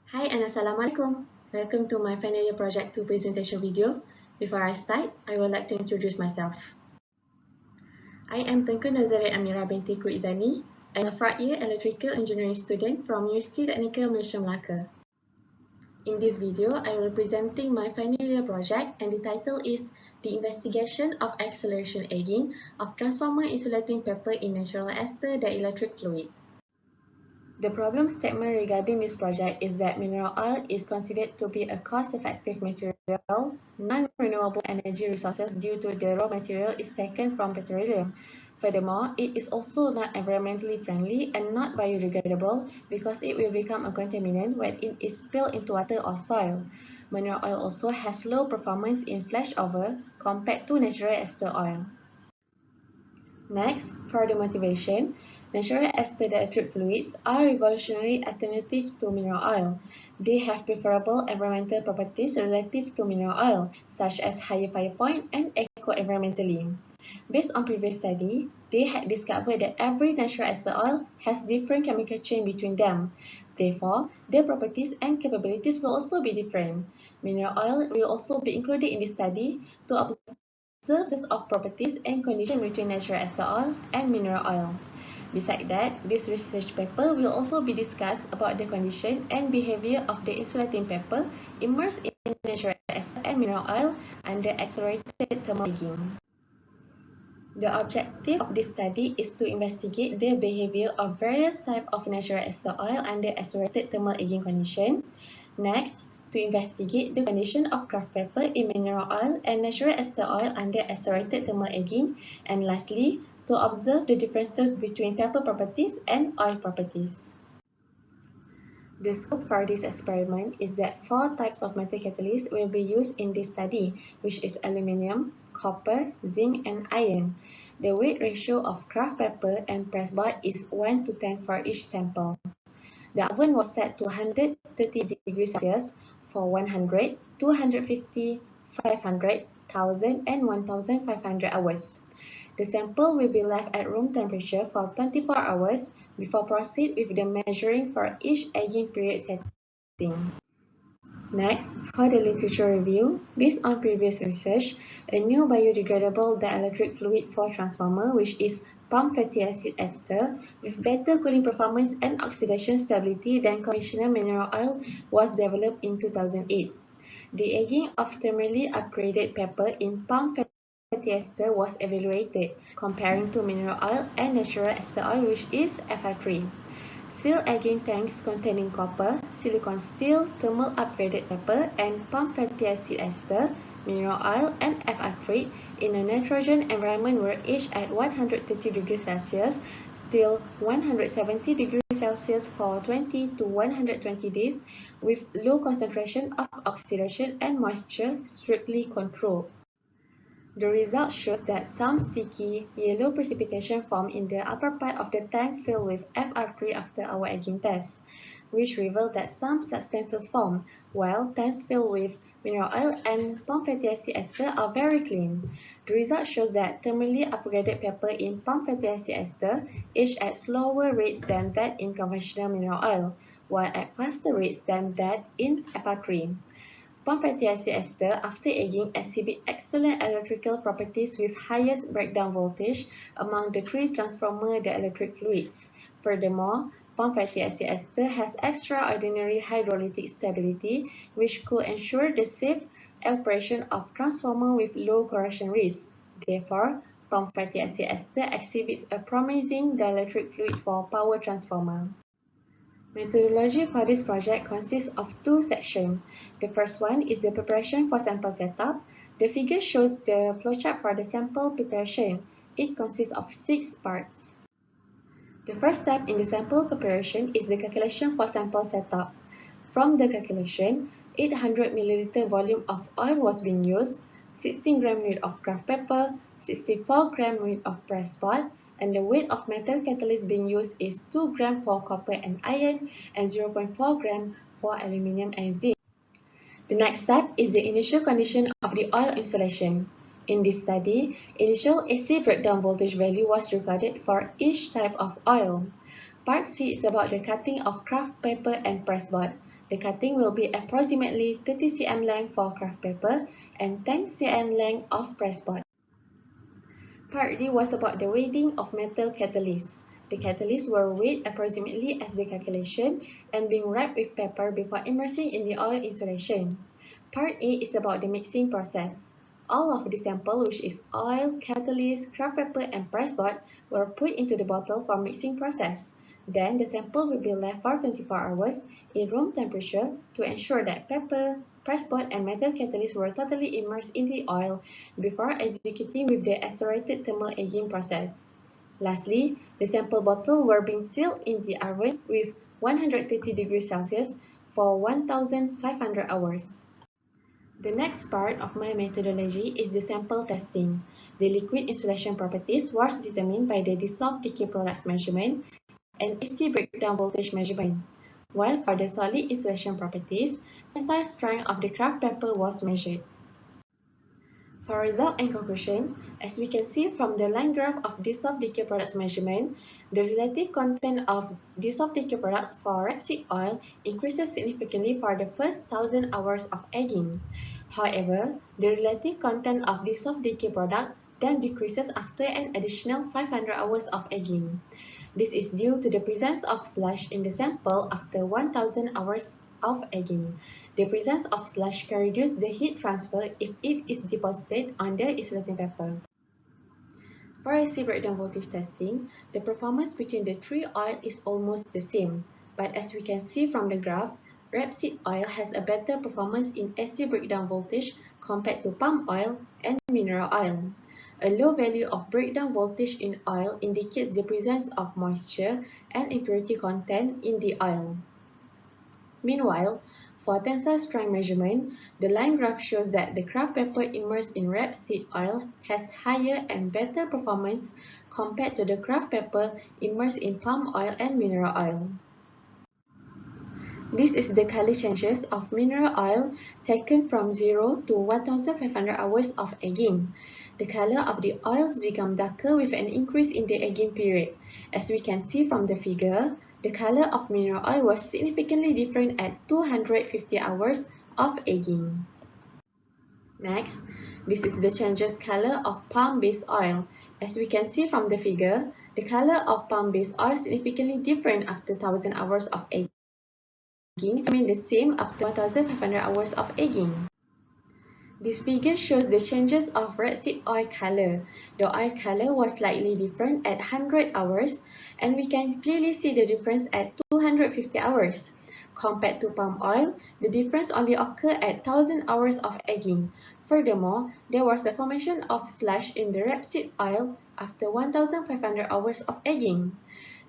Hi and Assalamualaikum. Welcome to my final year project 2 presentation video. Before I start, I would like to introduce myself. I am Tengku Nazaret Amira binti Kuizani. I'm a 4th year electrical engineering student from University Technical Malaysia Melaka. In this video, I will be presenting my final year project and the title is The Investigation of Acceleration Aging of Transformer Insulating Paper in Natural Ester Dielectric Fluid. The problem statement regarding this project is that mineral oil is considered to be a cost-effective material, non-renewable energy resources due to the raw material is taken from petroleum. Furthermore, it is also not environmentally friendly and not biodegradable because it will become a contaminant when it is spilled into water or soil. Mineral oil also has low performance in flashover compared to natural ester oil. Next, for the motivation, natural ester dielectric fluids are revolutionary alternative to mineral oil. They have preferable environmental properties relative to mineral oil, such as higher fire point and eco-environmentally. Based on previous study, they had discovered that every natural ester oil has different chemical chain between them. Therefore, their properties and capabilities will also be different. Mineral oil will also be included in this study to observe of properties and conditions between natural ester oil and mineral oil. Besides that, this research paper will also be discussed about the condition and behavior of the insulating paper immersed in natural ester and mineral oil under accelerated thermal aging. The objective of this study is to investigate the behavior of various types of natural ester oil under accelerated thermal aging condition. Next, to investigate the condition of craft paper in mineral oil and natural ester oil under accelerated thermal aging. And lastly, to observe the differences between paper properties and oil properties. The scope for this experiment is that 4 types of metal catalysts will be used in this study, which is aluminium, copper, zinc, and iron. The weight ratio of craft paper and pressboard is 1 to 10 for each sample. The oven was set to 130 degrees Celsius for 100, 250, 500, 1000, and 1500 hours. The sample will be left at room temperature for 24 hours before proceed with the measuring for each aging period setting. Next, for the literature review, based on previous research, a new biodegradable dielectric fluid for transformer, which is palm fatty acid ester, with better cooling performance and oxidation stability than conventional mineral oil, was developed in 2008. The aging of thermally upgraded paper in palm fatty ester was evaluated, comparing to mineral oil and natural ester oil, which is FYP2. Seal aging tanks containing copper, silicon steel, thermal upgraded paper, and palm fatty acid ester, mineral oil, and FYP2 in a nitrogen environment were aged at 130 degrees Celsius till 170 degrees Celsius for 20 to 120 days with low concentration of oxidation and moisture strictly controlled. The result shows that some sticky, yellow precipitation formed in the upper part of the tank filled with FR3 after our aging test, which revealed that some substances formed, while tanks filled with mineral oil and palm fatty acid ester are very clean. The result shows that thermally upgraded paper in palm fatty acid ester aged at slower rates than that in conventional mineral oil, while at faster rates than that in FR3. Palm fatty acid ester after aging exhibit excellent electrical properties with highest breakdown voltage among the 3 transformer dielectric fluids. Furthermore, palm fatty acid ester has extraordinary hydrolytic stability, which could ensure the safe operation of transformer with low corrosion risk. Therefore, palm fatty acid ester exhibits a promising dielectric fluid for power transformer. Methodology for this project consists of 2 sections. The first one is the preparation for sample setup. The figure shows the flowchart for the sample preparation. It consists of 6 parts. The first step in the sample preparation is the calculation for sample setup. From the calculation, 800 ml volume of oil was being used, 16 gram weight of craft paper, 64 gram weight of pressboard, and the weight of metal catalyst being used is 2 gram for copper and iron and 0.4 gram for aluminium and zinc. The next step is the initial condition of the oil insulation. In this study, initial AC breakdown voltage value was recorded for each type of oil. Part C is about the cutting of craft paper and pressboard. The cutting will be approximately 30 cm length for craft paper and 10 cm length of press board. Part D was about the weighting of metal catalysts. The catalysts were weighed approximately as the calculation and being wrapped with paper before immersing in the oil insulation. Part A is about the mixing process. All of the sample, which is oil, catalyst, craft paper, and press board, were put into the bottle for mixing process. Then the sample will be left for 24 hours in room temperature to ensure that paper, press board, and metal catalyst were totally immersed in the oil before executing with the accelerated thermal aging process. Lastly, the sample bottle were being sealed in the oven with 130 degrees Celsius for 1500 hours. The next part of my methodology is the sample testing. The liquid insulation properties was determined by the dissolved decay products measurement and AC breakdown voltage measurement, while for the solid insulation properties, tensile strength of the craft paper was measured. For result and conclusion, as we can see from the line graph of dissolved decay products measurement, the relative content of dissolved decay products for rapeseed oil increases significantly for the first 1000 hours of aging. However, the relative content of dissolved decay product then decreases after an additional 500 hours of aging. This is due to the presence of slush in the sample after 1000 hours of aging. The presence of slush can reduce the heat transfer if it is deposited on the insulating paper. For AC breakdown voltage testing, the performance between the three oils is almost the same, but as we can see from the graph, rapeseed oil has a better performance in AC breakdown voltage compared to palm oil and mineral oil. A low value of breakdown voltage in oil indicates the presence of moisture and impurity content in the oil. Meanwhile, for tensile strength measurement, the line graph shows that the craft paper immersed in rapeseed oil has higher and better performance compared to the craft paper immersed in palm oil and mineral oil. This is the color changes of mineral oil taken from 0 to 1500 hours of aging. The color of the oils become darker with an increase in the aging period. As we can see from the figure, the color of mineral oil was significantly different at 250 hours of aging. Next, this is the changes color of palm-based oil. As we can see from the figure, the color of palm-based oil is significantly different after 1000 hours of aging. Remain the same after 1500 hours of aging. This figure shows the changes of rapeseed oil color. The oil color was slightly different at 100 hours, and we can clearly see the difference at 250 hours. Compared to palm oil, the difference only occurred at 1000 hours of aging. Furthermore, there was a formation of slush in the rapeseed oil after 1500 hours of aging.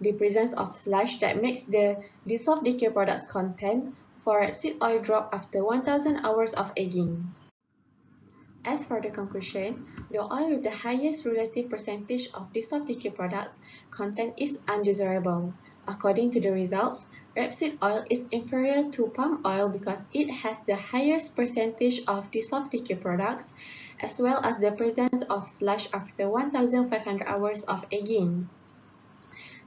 The presence of slush that makes the dissolved decay products content for rapeseed oil drop after 1000 hours of aging. As for the conclusion, the oil with the highest relative percentage of dissolved decay products content is undesirable. According to the results, rapeseed oil is inferior to palm oil because it has the highest percentage of dissolved decay products as well as the presence of slush after 1500 hours of aging.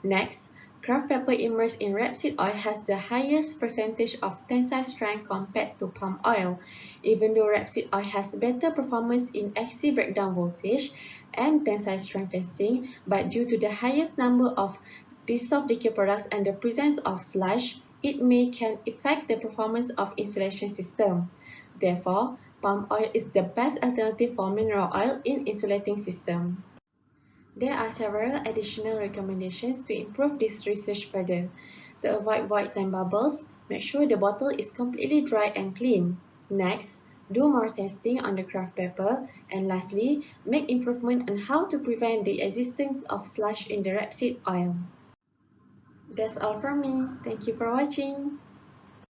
Next, craft paper immersed in rapeseed oil has the highest percentage of tensile strength compared to palm oil, even though rapeseed oil has better performance in AC breakdown voltage and tensile strength testing, but due to the highest number of dissolved decay products and the presence of slush, it can affect the performance of insulation system. Therefore, palm oil is the best alternative for mineral oil in insulating system. There are several additional recommendations to improve this research further. To avoid voids and bubbles, make sure the bottle is completely dry and clean. Next, do more testing on the craft paper. And lastly, make improvement on how to prevent the existence of slush in the rapeseed oil. That's all from me. Thank you for watching.